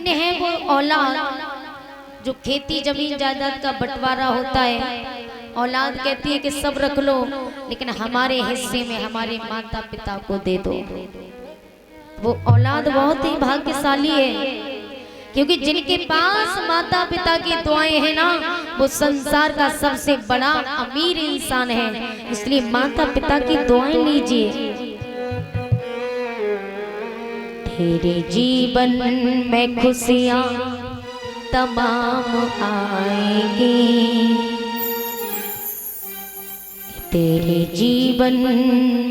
धन्य है वो औलाद जो खेती जमीन जायदाद का बंटवारा होता है, औलाद कहती है कि सब रख लो लेकिन हमारे हिस्से में हमारे माता पिता को दे दो। वो औलाद बहुत ही भाग्यशाली है, क्योंकि जिनके पास माता पिता की दुआएं हैं ना, वो संसार का सबसे बड़ा अमीर इंसान है। इसलिए माता पिता की दुआएं लीजिए। तेरे जीवन में खुशियां तमाम आएंगी, तेरे जीवन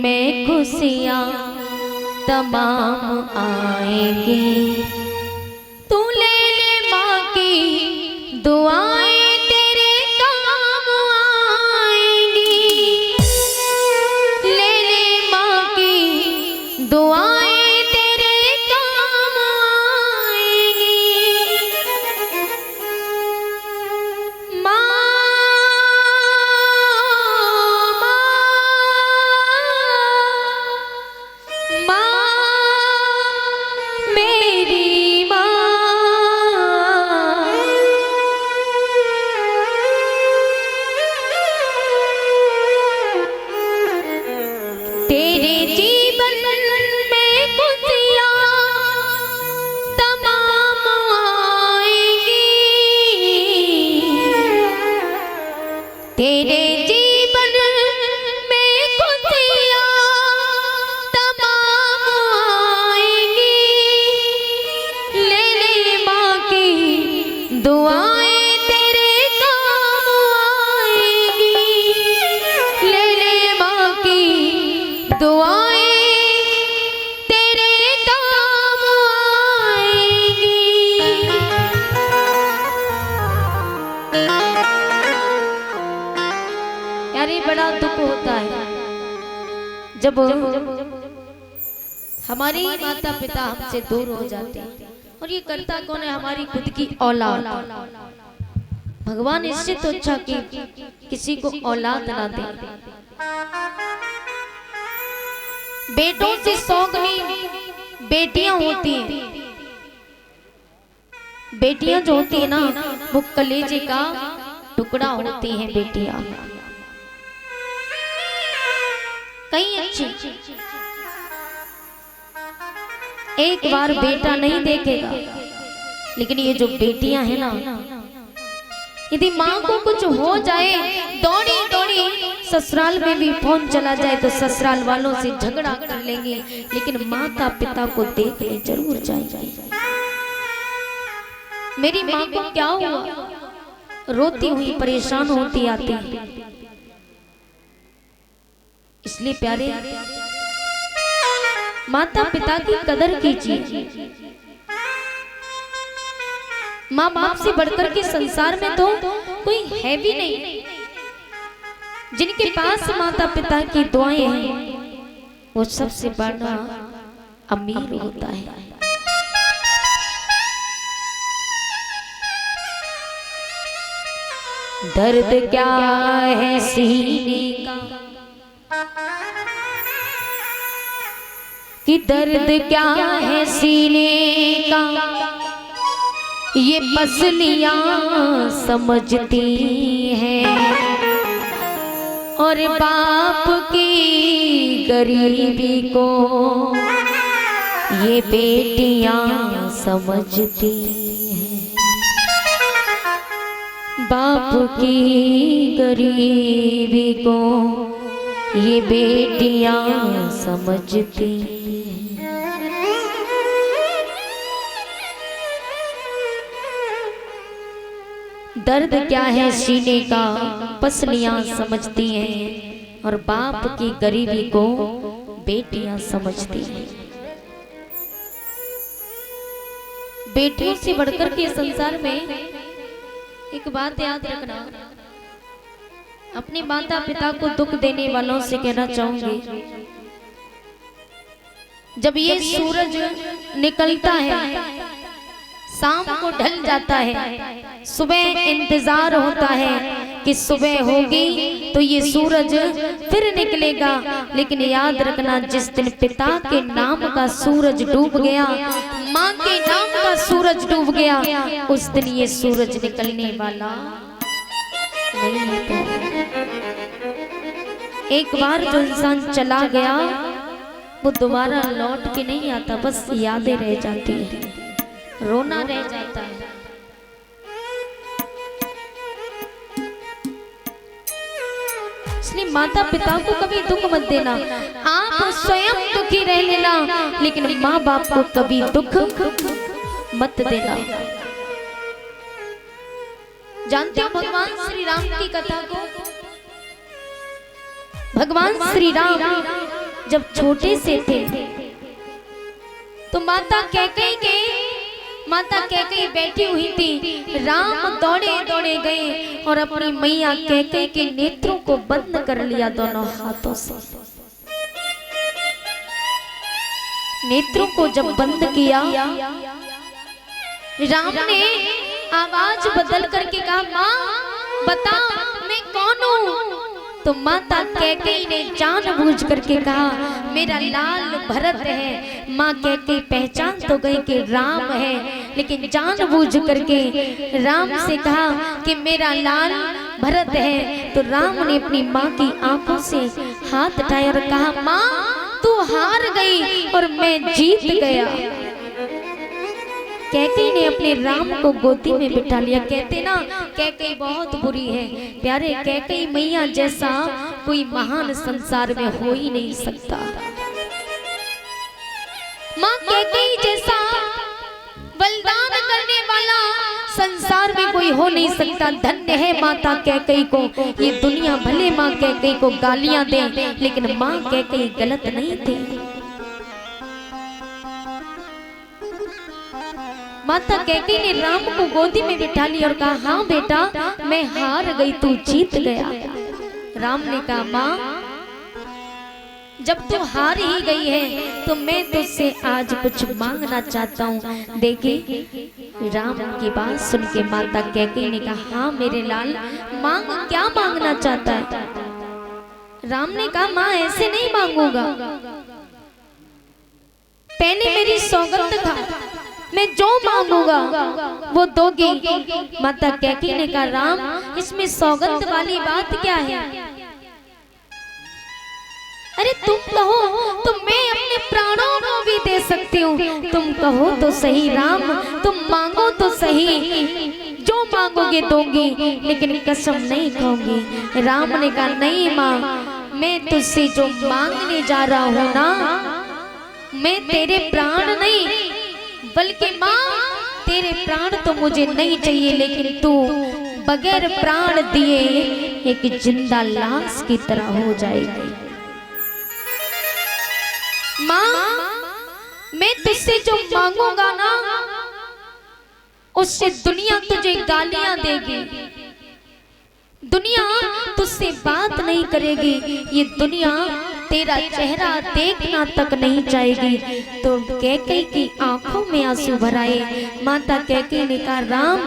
में खुशियां तमाम आएंगी। तू ले ले माँ की दुआएं तेरे काम आएंगी, ले ले माँ की दुआएं तेरे काम आएंगी। माँ तेरे जीवन में खुशियां तमाम आएंगी, तेरे जीवन में खुशियां तमाम आएंगी। ले ले माँ की दुआएं तेरे काम आएंगी, ले ले माँ की दुआएं तेरे काम आएंगी। यार ये बड़ा दुख होता है जब हमारे माता पिता हमसे दूर हो जाते हैं। और ये करता कौन है? हमारी खुद की औलाद। भगवान इससे तो अच्छा कि किसी को औलाद ना दे। बेटों से सौगनी बेटियां होती हैं। बेटियां जो होती है ना, वो कलेजे का टुकड़ा होती हैं बेटियां। कई अच्छी, एक बार बेटा नहीं देखेगा, लेकिन ये जो बेटियां हैं ना, यदि माँ को कुछ हो जाए, दौड़ी दौड़ी ससुराल में भी फोन चला जाए तो ससुराल वालों से झगड़ा कर लेंगे, लेकिन माता पिता को देखने जरूर जाएंगे। मेरी माँ को क्या हुआ? रोती हुई परेशान होती आती। इसलिए प्यारे, माता पिता की कदर कीजिए। माँ बाप से बढ़कर के संसार में तो कोई है भी नहीं। जिनके पास माता पिता की दुआएं हैं, वो सबसे बड़ा अमीर होता है। दर्द क्या है सीने का, कि दर्द क्या है सीने का, ये पसलियां समझती हैं। और बाप की गरीबी को ये बेटियां समझती हैं। बाप की गरीबी को ये बेटियां समझती हैं। दर्द क्या है सीने का, पसलियां समझती हैं। और बाप की गरीबी को बेटियां समझती हैं। बेटियों से बढ़कर के संसार में एक बात याद रखना, अपने माता पिता को दुख देने वालों से कहना चाहूंगी, जब ये सूरज निकलता है, शाम को ढल जाता है, सुबह इंतजार होता है कि सुबह होगी तो ये सूरज फिर निकलेगा। लेकिन याद रखना, जिस दिन पिता के नाम का सूरज डूब गया, माँ के नाम का सूरज डूब गया, उस दिन ये सूरज निकलने वाला नहीं है। एक बार जो इंसान चला गया वो दोबारा लौट के नहीं आता, बस यादें रह जाती है, रोना रह जाता है। इसलिए माता पिता को कभी दुख मत देना, आप स्वयं दुखी रह लेना, लेकिन माँ बाप को कभी दुख मत देना। जानते हो भगवान श्री राम की कथा को? भगवान श्री राम जब छोटे से थे तो माता कैकेयी बैठी हुई थी। राम दौड़े दौड़े गए और अपनी मैया कैकेयी के नेत्रों को बंद कर लिया दोनों हाथों से। नेत्रों को जब बंद किया, राम ने आवाज बदल करके कहा, माँ बता मैं कौन हूँ? तो माता कैकेयी ने जानबूझ करके कहा, मेरा लाल भरत है। माँ कैकेयी पहचान तो गई कि राम है, लेकिन जानबूझ करके राम से कहा कि मेरा लाल भरत है। तो राम ने अपनी माँ की आंखों से हाथ उठाया और कहा, माँ तू हार गई और मैं जीत गया। कैकेयी ने अपने राम को गोदी में बिठा लिया। कहते ना कैकेयी बहुत बुरी है। प्यारे कैकेयी मैया जैसा कोई महान संसार में हो ही नहीं सकता। माँ कैकेयी जैसा बलिदान करने वाला संसार में कोई हो नहीं सकता। धन्य है माता कैकेयी को। ये दुनिया भले माँ कैकेयी को गालियां दे, लेकिन माँ कैकेयी गलत नहीं थी। माता कैकेयी ने राम को गोदी में बिठा लिया और कहा, हाँ बेटा मैं हार गई, तू जीत गया। राम ने कहा, माँ जब तू हार ही गई है तो मैं तुझसे आज कुछ मांगना चाहता हूँ। देखिए राम की बात सुन के माता कैकेयी ने कहा, हाँ मेरे लाल मांग, क्या मांगना चाहता है? राम ने कहा, माँ ऐसे नहीं मांगूंगा, पहले मेरी सौगंध खा, मैं जो मांगूंगा वो दोगी। माता कैकेयी ने कहा, राम इसमें सौगंध वाली बात क्या है? अरे तुम कहो तो मैं अपने प्राणों को भी दे सकती हूँ। तुम कहो तो सही राम, तुम मांगो तो सही, जो मांगोगे दोगी, लेकिन कसम नहीं खाऊंगी। राम ने कहा, नहीं माँ, मैं तुझसे जो मांगने जा रहा हूँ ना, मैं तेरे प्राण नहीं, बल्कि माँ तेरे प्राण तो मुझे नहीं चाहिए, लेकिन तू बगैर प्राण दिए एक जिंदा लाश की तरह हो जाएगी। माँ मैं तुझसे जो मांगूंगा ना, उससे दुनिया तुझे गालियां देगी, दुनिया तुझसे बात नहीं करेगी, ये दुनिया तेरा चेहरा देखना तक नहीं चाहेगी। तो कैकेयी की आंखों में आंसू भर आए। माता कैकेयी ने कहा, राम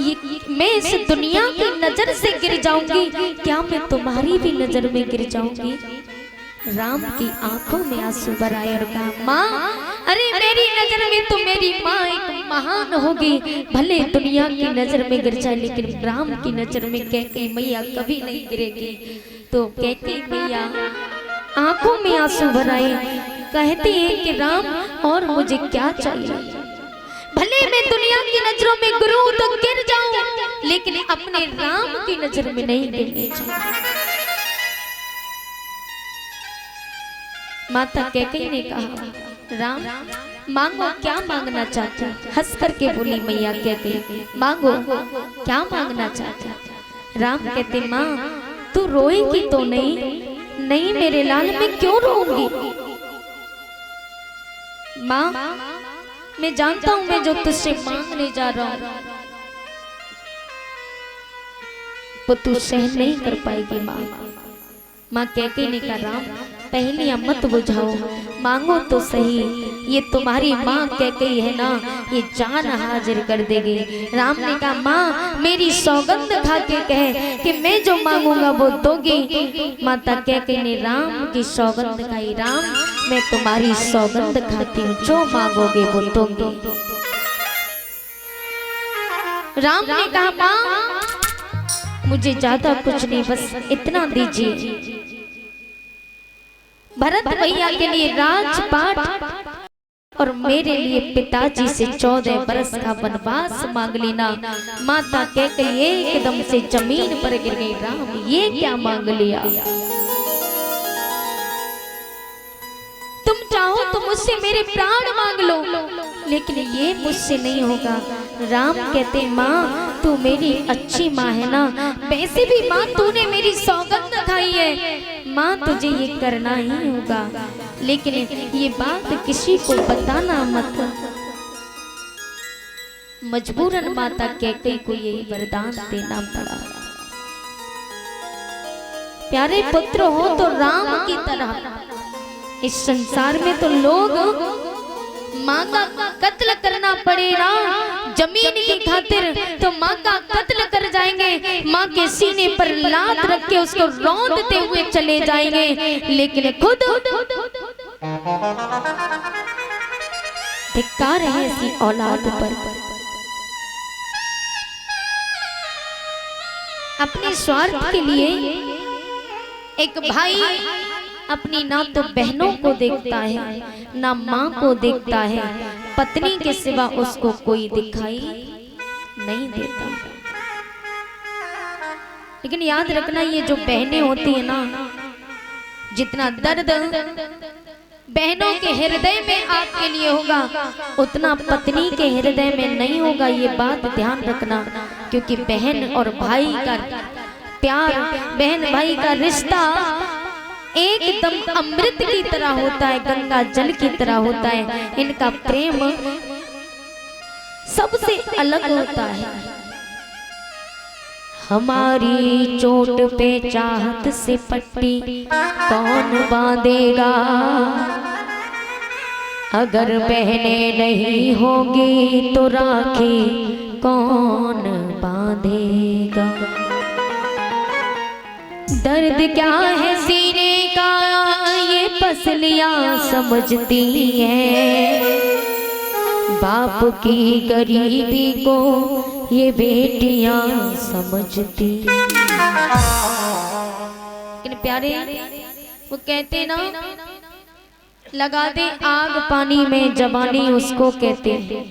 ये मैं इस दुनिया की नजर से गिर जाऊंगी, क्या मैं तुम्हारी भी नजर में गिर जाऊंगी? राम की आंखों में आंसू भर आए और कहा, माँ अरे मेरी नजर में तो मेरी माँ एक महान होगी, भले दुनिया की नजर में गिर जाए, लेकिन राम की नजर में कैकेयी मैया कभी नहीं गिरेगी। तो कैकेयी मैया आंखों में आंसू भर आए, कहती है कि राम और मुझे क्या चाहिए? भले मैं दुनिया की नजरों में गिरूं तो गिर जाऊं, लेकिन अपने राम की नजर में नहीं गिरनी चाहिए। माता कैकेयी ने कहा, राम मांगो, क्या मांगना चाहते? हंस करके बोली मैया कैकेयी, मांगो क्या मांगना चाहते? राम कहते, माँ तू रोएगी तो नहीं? नहीं मेरे लाल, मैं क्यों रोऊंगी? माँ मैं जानता हूं मैं जो तुझसे मांगने जा रहा हूं वो तू सहन नहीं कर पाएगी। माँ कैकेयी ने कहा, राम पहलियां मत बुझाओ, मांगो तो सही। ये तुम्हारी माँ कैकेयी है ना, ये जान हाजिर कर देगी। राम ने कहा माँ मेरी सौगंध खा के कहे कि मैं जो मांगूंगा वो दोगी। माता कैकेयी ने राम की सौगंध खाई। राम मैं तुम्हारी सौगंध खाती हूँ, जो मांगोगे वो दोगी। राम ने कहा माँ मुझे ज्यादा कुछ नहीं, बस इतना दीजिए। भरत भैया के लिए राजपाट और मेरे लिए पिताजी से 14 बरस का वनवास मांग लेना। माता कैकेयी एकदम से जमीन पर गिर गई। राम ये क्या मांग लिया? तुम चाहो तो मुझसे मेरे प्राण मांग लो, लेकिन ये मुझसे नहीं होगा। राम कहते माँ तू मेरी अच्छी माँ है ना, वैसे भी माँ तूने मेरी सौगंध खाई है, माँ तुझे ये करना ही होगा, लेकिन ये बात किसी को बताना मत। मजबूरन माता कैकेयी को ये वरदान देना पड़ा। प्यारे पुत्र हो तो राम की तरह। इस संसार में तो लोग माँ का कत्ल करना पड़ेगा जमीन की खातिर, तो माँ का कत्ल कर जाएंगे, माँ के सीने पर लात रख के उसको रौंदते हुए चले जाएंगे, लेकिन खुद धिक्कार है ऐसी औलाद पर। अपने स्वार्थ के लिए एक भाई अपनी ना तो बहनों को देखता है ना माँ को देखता है, पत्नी के सिवा उसको कोई दिखाई नहीं देता। लेकिन याद रखना ये जो बहनें होती है ना, जितना दर्द बहनों के हृदय में आपके लिए होगा उतना पत्नी के हृदय में नहीं होगा, ये बात ध्यान रखना। क्योंकि बहन और भाई का प्यार, बहन भाई का रिश्ता एकदम अमृत की तरह होता है, गंगा जल की तरह होता है। इनका प्रेम सबसे अलग होता है। हमारी चोट पे चाहत से पट्टी कौन बांधेगा, अगर बहनें नहीं होगी तो राखी कौन बांधेगा। दर्द क्या है सीने का ये पसलियां समझती हैं, बाप की गरीबी को ये बेटियां समझती। लेकिन प्यारे वो कहते ना, लगा दे आग पानी में जवानी उसको कहते हैं,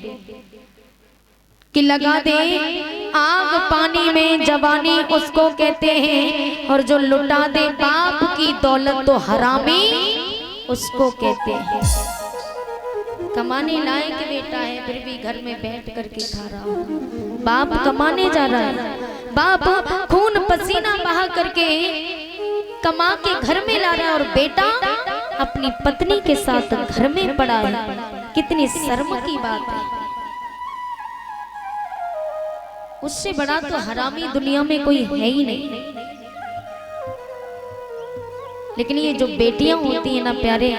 कि लगा दे आग पानी में जवानी उसको कहते हैं, और जो लुटा दे बाप की दौलत तो हरामी उसको कहते हैं। कमाने लायक बेटा है फिर भी घर में बैठ करके खा रहा हो। बाप कमाने जा रहा है, बाप खून पसीना बहा करके कमा के घर में ला रहा है, और बेटा अपनी पत्नी के साथ घर में पड़ा है। कितनी शर्म की बात है। उससे बड़ा तो हरामी दुनिया में कोई है ही नहीं। लेकिन ये जो बेटियां होती है ना प्यारे,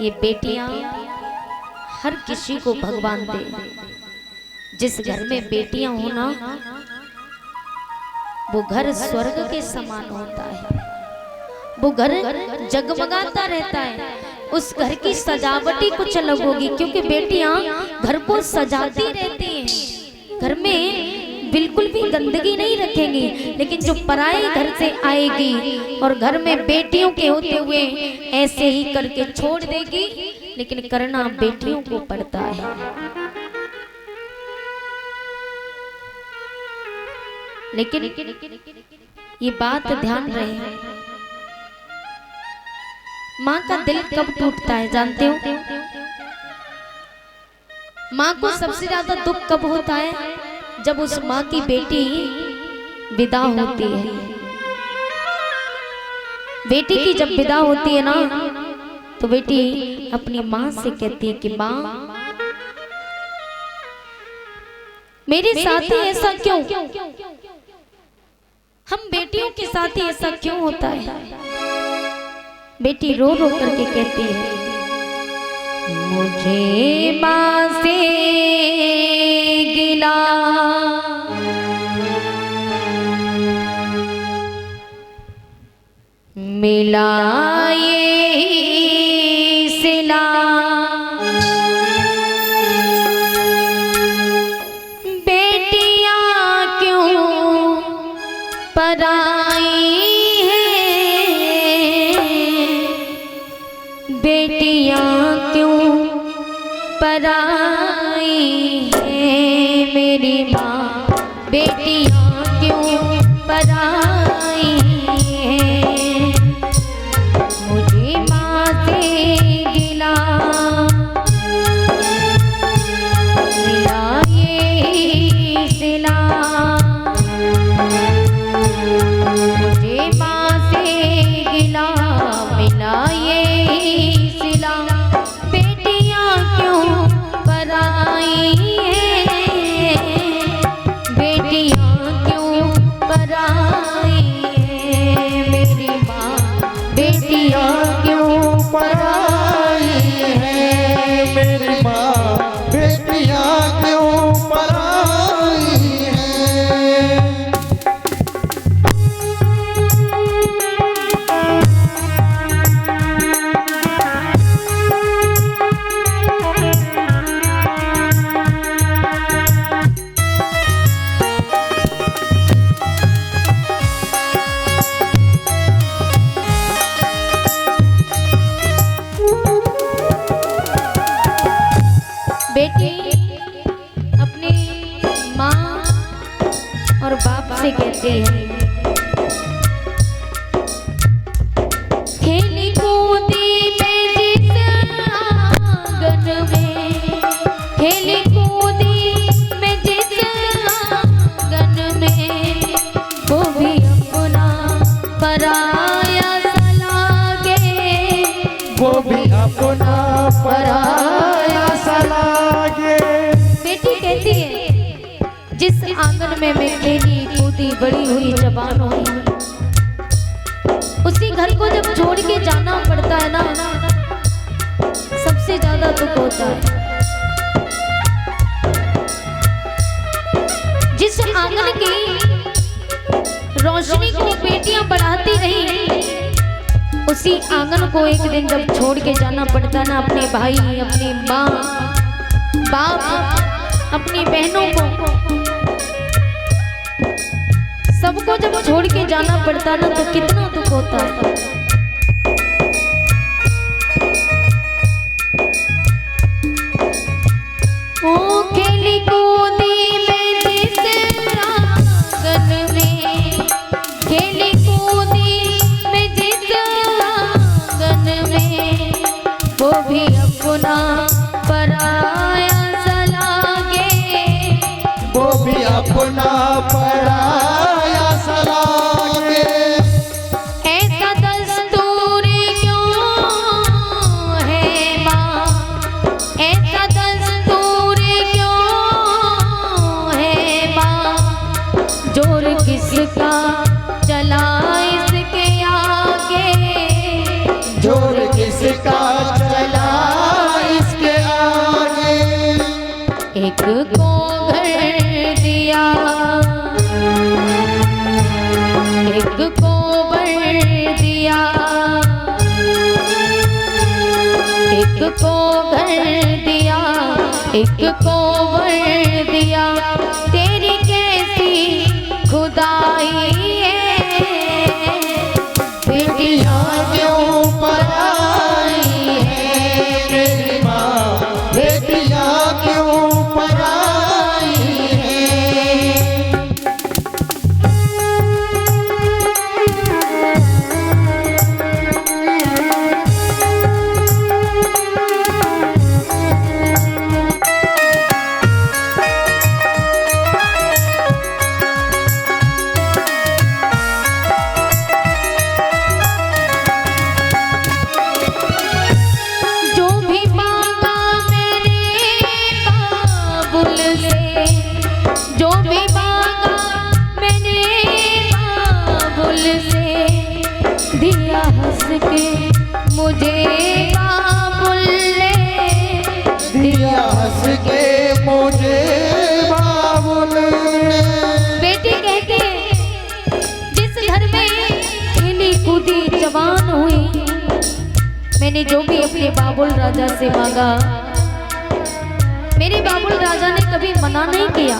ये बेटियां हर किसी को भगवान दे। जिस घर में बेटियां हो ना, वो घर स्वर्ग के समान होता है, वो घर जगमगाता रहता है। उस घर की सजावटी कुछ अलग होगी, क्योंकि बेटियां घर को सजाती रहती हैं, घर में बिल्कुल भी गंदगी नहीं रखेंगी। लेकिन जो पराए घर से आएगी और घर में बेटियों के होते हुए ऐसे ही करके छोड़ देगी, लेकिन करना बेटियों को पड़ता है। लेकिन ये बात ध्यान रहे, माँ का दिल कब टूटता है जानते हो? माँ को सबसे ज्यादा दुख कब होता है? जब उस माँ की बेटी विदा होती है। बेटी की जब विदा होती है ना, तो बेटी अपनी माँ से कहती है कि माँ मेरे साथ ही ऐसा क्यों? हम बेटियों के साथ ही ऐसा क्यों होता है? बेटी रो रो करके कहती है, मुझे माँ मिला ये सिला बेटियां क्यों पराई हैं, बेटियां क्यों पराई हैं, मेरी माँ बेटियां क्यों पराई हैं, मुझे माँ से गिला मिला ये सिला, मुझे माँ से गिला मिला ये सिला, बेटियां क्यों पराई हैं, बेटियां क्यों पराई हैं, मेरी माँ बेटियां क्यों पराई है, मेरी माँ बेटियां क्यों पराई है। बेटी अपने माँ और बाप से कहती है, खेली कूदी मैं जिस आंगन में, खेली कूदी मैं जिस आंगन में, वो भी अपना पराया सा लागे, वो भी अपना पराया सा लागे। बेटी कहती है जिस आंगन में मैं खेली कूदी बड़ी हुई जवान हुई, उसी घर को जब छोड़ के जाना पड़ता है ना, सबसे ज्यादा दुख होता है। जिस आंगन की रोशनी को बेटियां बढ़ाती रही, उसी आंगन को एक दिन जब छोड़ के जाना पड़ता ना, अपने भाई अपनी माँ बाप अपनी बहनों को सबको जब छोड़ के जाना पड़ता ना, तो कितना दुख होता है। ओ खेली कूदी मैं जिस आंगन में, खेली कूदी मैं जिस आंगन में, वो भी अपना पराया सा लागे, वो भी अपना पराया सा लागे। ऐसा दस्तूर क्यों है माँ, ऐसा दस्तूर क्यों है माँ, जोर किसका चला इसके आगे, जोर किसका चला इसके आगे। एक को घर दिया, एक को बर दिया, एक को घर दिया, एक को बर दिया, तेरी कैसी खुदाई है, बेटियां क्यों पराई है, मेरी माँ बेटियां क्यों पराई है। जो भी मांगा मेरे बाबुल से, जो भी मांगा मैंने बाबुल से, दिया हंस के मुझे बाबुल ने, दिया हंस के मुझे बाबुल ने। बेटी कहते जिस घर में खेली कूदी जवान मैंने जो भी अपने बाबुल राजा से मांगा, मेरे बाबुल राजा ने कभी मना नहीं किया।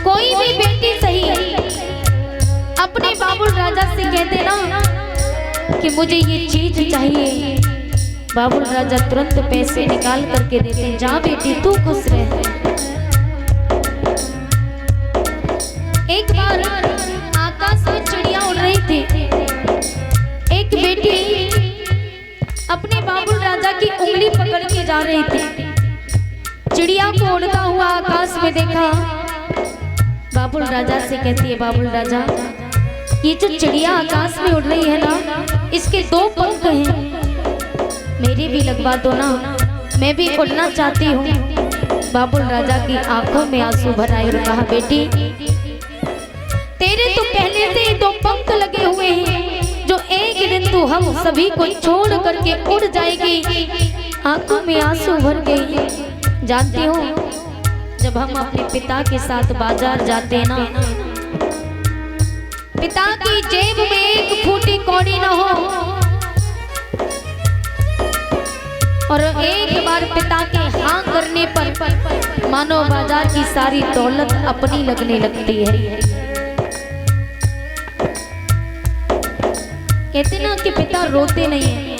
कोई भी बेटी सही अपने बाबुल राजा से कहते ना कि मुझे ये चीज चाहिए, बाबुल राजा तुरंत पैसे निकाल करके देते, जा बेटी तू खुश रह। एक बार आकाश में चिड़िया उड़ रही थी, एक बेटी अपने बाबुल राजा की उंगली पकड़ के जा रही थी। चिड़िया को उड़ता हुआ आकाश में देखा, बाबुल राजा से कहती है, बाबुल राजा ये जो चिड़िया आकाश में उड़ रही है ना, इसके 2 पंख हैं, मेरे भी लगवा दो ना, मैं भी उड़ना चाहती हूँ। बाबुल राजा की आंखों में आंसू भर आए और कहा, बेटी तेरे तो पहले से 2 पंख लगे हुए हैं, जो एक दिन तू हम सभी को छोड़ करके उड़ जाएगी। आंखों में आंसू भर गए। जानती हो, जब हम अपने पिता के साथ बाजार जाते हैं ना, पिता की जेब में एक फूटी कौड़ी न हो और एक बार पिता के हाँ करने पर मानो बाजार की सारी दौलत अपनी लगने लगती है। कहते ना कि पिता रोते नहीं है।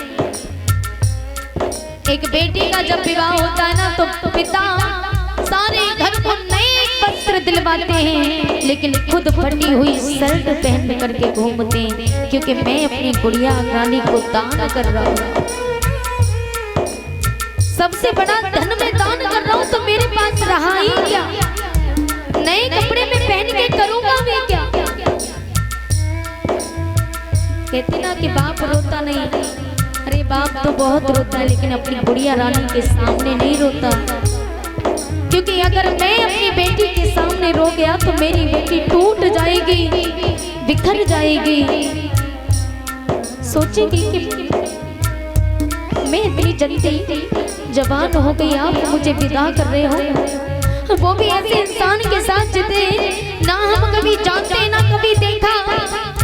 एक बेटी का जब विवाह होता है ना, तो पिता सारे घर को नए वस्त्र दिलवाते हैं, लेकिन खुद फटी हुई शर्ट पहन करके घूमते हैं, क्योंकि मैं अपनी गुड़िया रानी को दान कर रहा हूँ। सबसे बड़ा धन में दान कर रहा हूँ, तो मेरे पास रहा ही क्या? नए कपड़े में पहन के करूंगा मैं क्या? कहते ना कि बाप रोता नहीं, अरे बाप तो बहुत रोता है, लेकिन अपनी गुड़िया रानी के सामने नहीं रोता, क्योंकि अगर मैं अपनी बेटी के सामने रो गया तो मेरी बेटी टूट जाएगी, बिखर जाएगी। सोचेगी कि मैं इतनी जल्दी जवान हो गई, आप मुझे विदा कर रहे हो, वो भी ऐसे इंसान के साथ जिसे ना हम कभी जानते ना कभी देखा,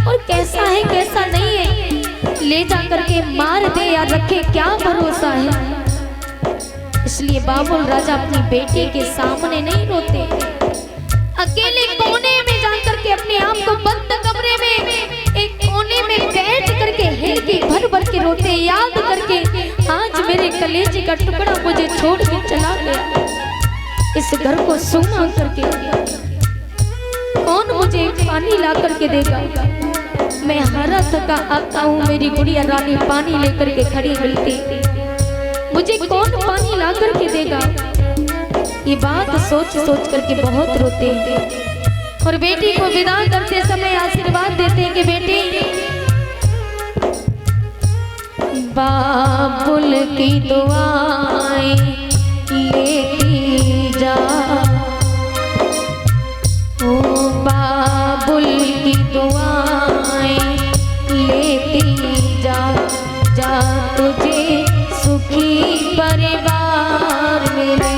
और कैसा है कैसा नहीं है, ले जा करके मार दे या रखे, क्या भरोसा है। इसलिए बाबुल राजा अपनी बेटी के सामने नहीं रोते, अकेले कोने में जाकर के अपने आप को बंद कमरे में एक कोने में बैठ करके हिलकी भर भर के रोते, याद करके आज मेरे कलेजे का टुकड़ा मुझे छोड़ के चला गया, इस घर को सूना करके कौन मुझे पानी ला करके देगा। मैं हरा थका आता हूँ, मेरी गुड़िया रानी पानी लेकर के खड़ी मिलती, मुझे कौन पानी ला करके देगा। ये बात सोच सोच करके बहुत रोते हैं और बेटी को विदा करते समय आशीर्वाद देते हैं कि बेटी बाबुल की दुआएं लेती जा, ओ बाबुल की दुआएं लेती जा, जा तुझे सुखी परिवार मिले,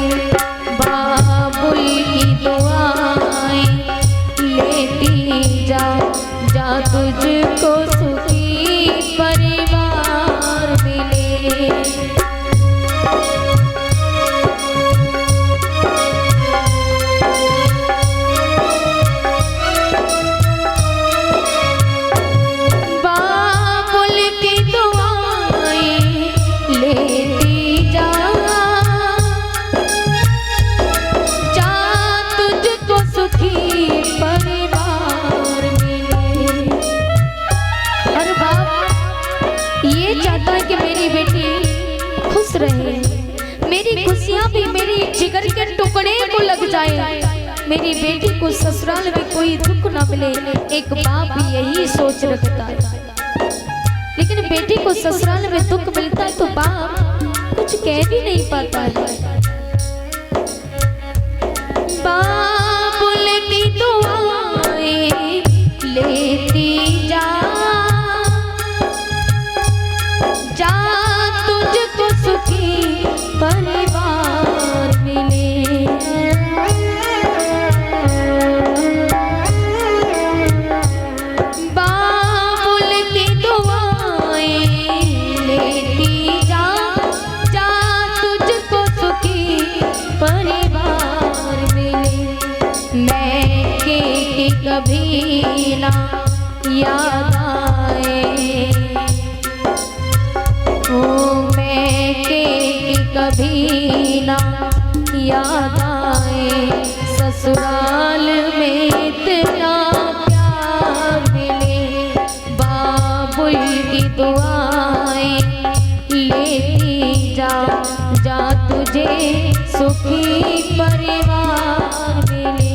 बाबुल की दुआएं लेती जा, जा तुझको सुखी परिवार मिले। मेरी खुशियाँ भी मेरी जिगर के टुकड़े को लग जाए, मेरी बेटी को ससुराल में कोई दुख ना मिले, एक बाप भी यही सोच रखता है। लेकिन बेटी को ससुराल में दुख मिलता है तो बाप कुछ कह भी नहीं पाता है। बाबुल की दुआएं लेती जा, जा तुझको सुखी परिवार मिले। बाबुल की दुआएं याद आए। ओ मैं के कभी ना याद आए, ससुराल में इतना प्यार मिले, बाबुल की दुआएं लेती जा, जा तुझे सुखी परिवार मिले।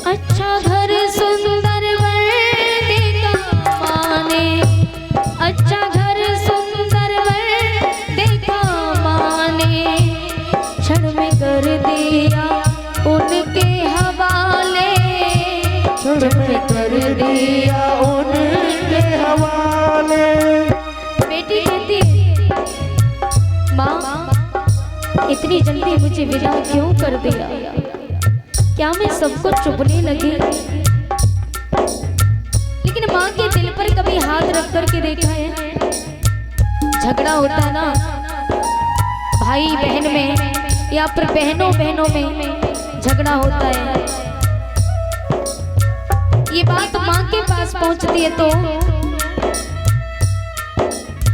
अच्छा घर सुंदर वर देखा माने, अच्छा घर सुंदर वर देखा माने, क्षण में कर दिया उनके हवाले, क्षण में कर दिया उनके हवाले। बेटी कहती माँ इतनी जल्दी मुझे विदा क्यों कर दिया, क्या मैं सबको चुभने लगी। लेकिन माँ के दिल पर कभी हाथ रख करके देखा है। झगड़ा होता है ना भाई बहन में या फिर बहनों बहनों में झगड़ा होता है, ये बात माँ के पास पहुंचती है तो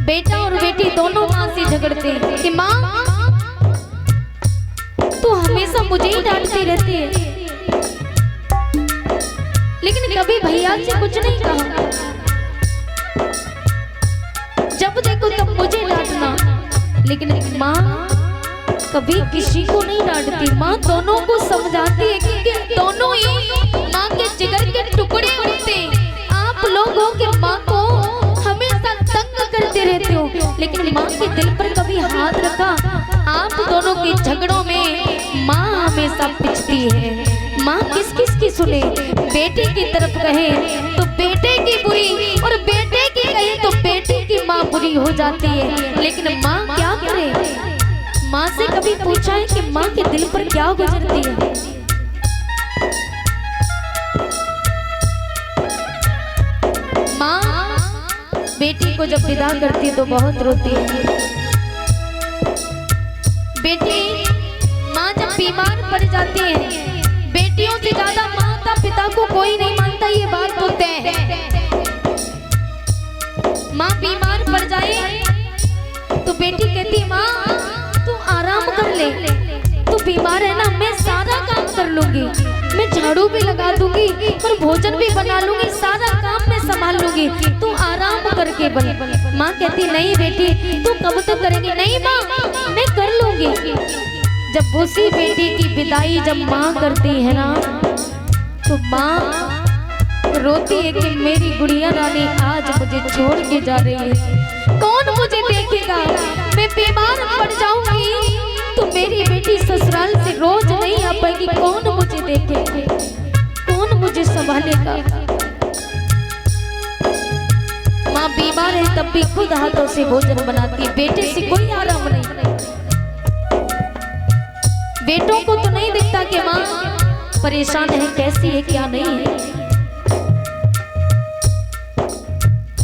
बेटा और बेटी दोनों माँ से झगड़ते हैं कि माँ तू हमेशा मुझे ही डांटती रहती है, लेकिन कभी भैया से कुछ नहीं कहा, जब देखो तब मुझे डांटना। लेकिन माँ कभी किसी को नहीं डांटती, माँ दोनों को समझाती है क्योंकि दोनों ही माँ के जिगर के टुकड़े होते। आप लोग हो कि माँ को हमेशा तंग करते रहते हो, लेकिन माँ के दिल पर कभी हाथ रखा। आप दोनों के झगड़ों में माँ हमेशा पिछती है। माँ किस किस की सुने, बेटे की तरफ कहे तो बेटे की बुरी और बेटे की कहे तो बेटे की माँ बुरी हो जाती है। लेकिन माँ क्या करे, माँ से कभी पूछा है कि माँ के दिल पर क्या गुजरती है। माँ बेटी को जब विदा करती है तो बहुत रोती है। बेटी माँ जब बीमार पड़ जाती है, बेटियों से ज्यादा माता पिता को कोई नहीं मानता, ये बात तो तय है। माँ बीमार पड़ जाए तो बेटी कहती है माँ तू आराम कर ले, तू बीमार है ना, मैं सारा काम कर लूंगी, मैं झाड़ू भी लगा दूंगी और भोजन भी बना लूंगी, सारा काम मैं संभाल लूंगी, तू आराम करके बन। माँ कहती नहीं बेटी तू कब तक करेंगी, नहीं माँ मैं कर लूंगी। जब उसी बेटी की विदाई जब माँ करती है ना तो माँ रोती है कि मेरी गुड़िया रानी आज मुझे छोड़ के जा रही है, कौन मुझे देखेगा, मैं बीमार पड़ जाऊंगी तो मेरी बेटी ससुराल से रोज नहीं आ पाएगी, कौन मुझे देखेगा, कौन मुझे संभालेगा। माँ बीमार है तब भी खुद हाथों से भोजन बनाती है, बेटे से कोई आराम नहीं। बेटों को तो नहीं दिखता कि माँ परेशान है, कैसी है क्या नहीं है,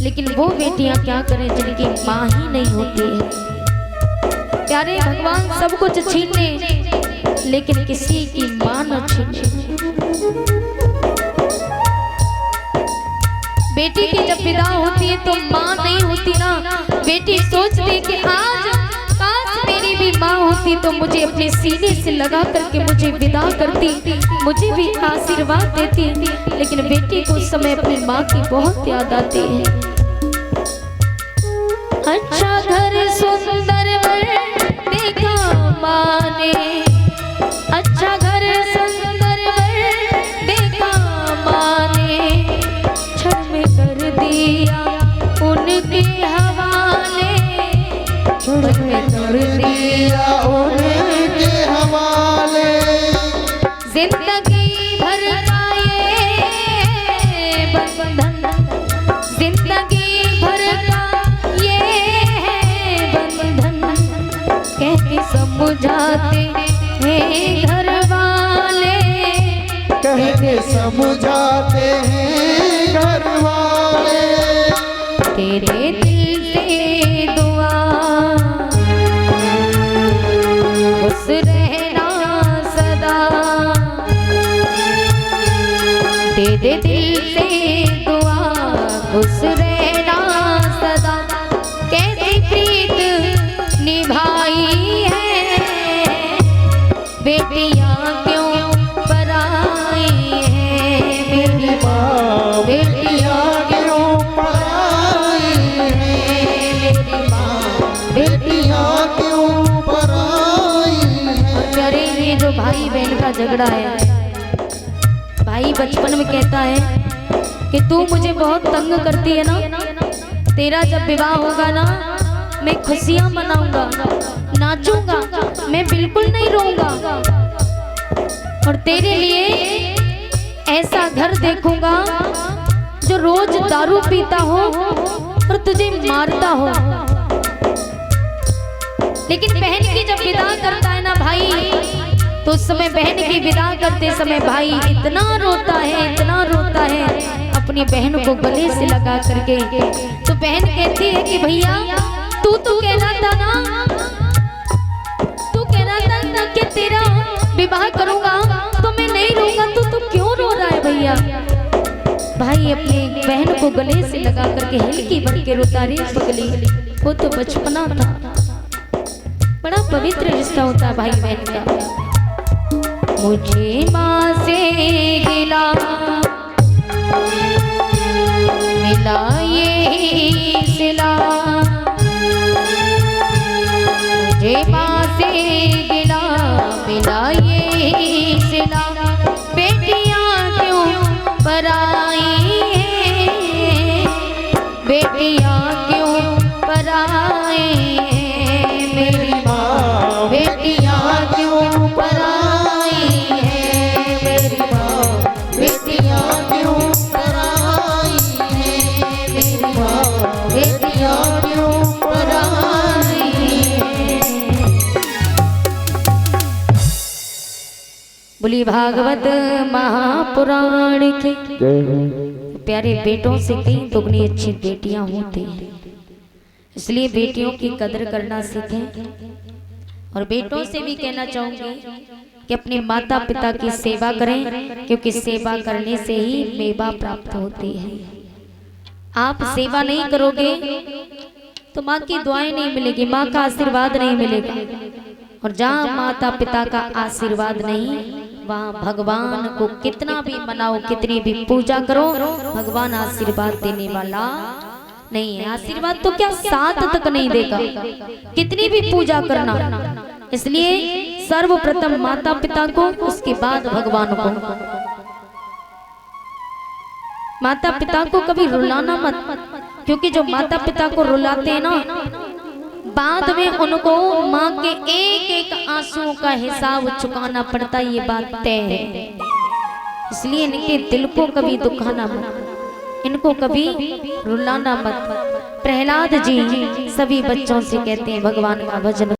लेकिन वो बेटियां क्या करें जिनकी माँ ही नहीं होती है। प्यारे भगवान सब कुछ छीने लेकिन किसी की माँ न छीने। बेटी की जब विदा होती है तो माँ नहीं होती ना, बेटी सोचती कि आज काश मेरी भी माँ होती तो मुझे अपने सीने से लगा करके मुझे विदा करती, मुझे भी आशीर्वाद देती। लेकिन बेटी को उस समय अपनी माँ की बहुत याद आती है। अच्छा घर सुंदर वर देखा माने, अच्छा घर सुंदर वर देखा माने, क्षण में कर दिया उनके हवाले, क्षण में कर दिया दिया उनके हवाले। जिंदगी भर का ये बंधन, जिंदगी भर का ये बंधन, कैसे समझाते हैं घर वाले, कहके समझाते हैं घर वाले। तेरे दिल से दुआ खुश रहना सदा, तेरे दिल से दुआ खुश रहना सदा, कैसी प्रीत निभाई है, बेटियां क्यों पराई है, मेरी माँ बेटियां क्यों पराई है, मेरी माँ बेटियां क्यों पराई है। अरे ये जो भाई बहन का झगड़ा है, भाई बचपन में कहता है कि तू मुझे बहुत तंग करती है ना, तेरा जब विवाह होगा ना मैं खुशियां मनाऊंगा, नाचूंगा, मैं बिल्कुल नहीं रोऊंगा, और तेरे लिए ऐसा घर देखूंगा जो रोज दारू पीता हो और तुझे मारता हो। लेकिन बहन की जब विदा करता है ना भाई, तो उस समय बहन की विदा करते समय भाई इतना रोता है, इतना रोता है अपनी बहन को गले से लगा करके। तो बहन कहती है कि भैया तू तो कह रहा था ना, तू कह रहा था ना कि तेरा विवाह करूंगा तो मैं नहीं रोऊंगा, तो क्यों रो रहा है भैया। भाई अपनी बहन को गले से लगा करके हिलकी भर के रोता, रे पगली वो तो बचपना था। बड़ा पवित्र रिश्ता होता है भाई बहन का। मुझे माँ से गिला मिला ये सिला, मुझे माँ से गिला मिला ये सिला, बेटियां क्यों पराई है, बेटियां क्यों पराई है, मेरी माँ बेटियां क्यों पराई है, मेरी माँ बेटियां क्यों पराई है, मेरी माँ बेटियां क्यों पराई है। बोली भागवत महापुराण की। प्यारे बेटों से कई दुगनी अच्छी बेटियां होती हैं, इसलिए बेटियों की कदर करना सीखें। और बेटों से भी कहना चाहूंगी कि अपने माता पिता की सेवा करें, क्योंकि सेवा करने से ही मेवा प्राप्त होती है। आप सेवा नहीं करोगे तो माँ की दुआएं नहीं मिलेगी, माँ का आशीर्वाद नहीं मिलेगा। और जहाँ माता पिता का आशीर्वाद नहीं, वहाँ भगवान को कितना भी मनाओ, कितनी भी पूजा करो, भगवान आशीर्वाद देने वाला नहीं है। आशीर्वाद तो क्या साथ तक नहीं देगा, कितनी भी पूजा करना। इसलिए सर्वप्रथम माता पिता को, उसके बाद भगवान को। माता पिता को कभी रुलाना मत, क्योंकि जो माता पिता को रुलाते हैं ना, बाद में उनको माँ के एक एक आंसुओं का हिसाब चुकाना पड़ता, ये बात तय है। इसलिए इनके दिल को कभी दुखाना मत, इनको कभी रुलाना मत। प्रहलाद जी सभी बच्चों से कहते हैं भगवान का भजन